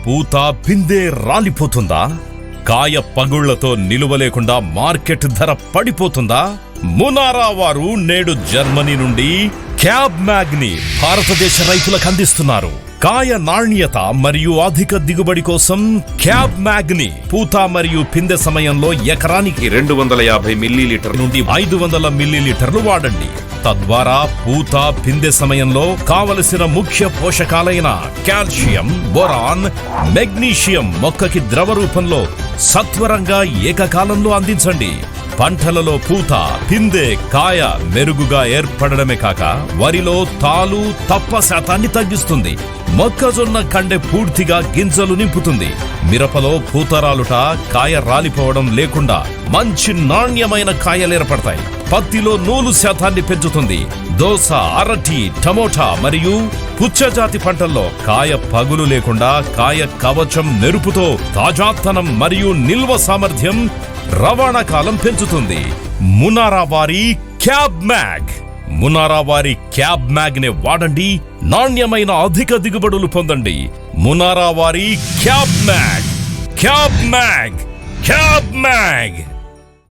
పూత పిందే రాలిపోతుందా? కాయ పగుళ్లతో నిలువ లేకుండా మార్కెట్ ధర పడిపోతుందా? మునారా వారు నేడు జర్మనీ నుండి క్యాబ్ మ్యాగ్ ని భారతదేశ రైతులకు అందిస్తున్నారు. కాయ నాణ్యత మరియు అధిక దిగుబడి కోసం క్యాబ్ మ్యాగ్ ని పూత మరియు పిందె సమయంలో ఎకరానికి 250 మిల్లీలీటర్ నుండి 500 మిల్లీలీటర్లు వాడండి. తద్వారా పూత పిందె సమయంలో కావలసిన ముఖ్య పోషకాలైన కాల్షియం, బోరాన్, మెగ్నీషియం మొక్కకి ద్రవ రూపంలో సత్వరంగా ఏకకాలంలో అందించండి. పంటలలో పూత, పిందె, కాయ మెరుగుగా ఏర్పడడమే కాక వరిలో తాలు, తప్ప శాతాన్ని తగ్గిస్తుంది. మొక్కజొన్న కండె పూర్తిగా గింజలు నింపుతుంది. మిరపలో పూత రాలుట, కాయ రాలిపోవడం లేకుండా మంచి నాణ్యమైన కాయలేర్పడతాయి. పత్తిలో నూలు శాతాన్ని పెంచుతుంది. దోస, అరటి, టమోటా మరియు పుచ్చజాతి పంటల్లో కాయ పగులు లేకుండా కాయ కవచం మెరుపుతో తాజాతనం మరియు నిల్వ సామర్థ్యం, రవాణా కాలం పెంచుతుంది. మునారా వారి క్యాబ్ మ్యాగ్. మునారా వారి క్యాబ్ మ్యాగ్ నే వాడండి. నాణ్యమైన అధిక దిగుబడులు పొందండి. మునారా వారి క్యాబ్ మ్యాగ్. క్యాబ్ మ్యాగ్. క్యాబ్ మ్యాగ్.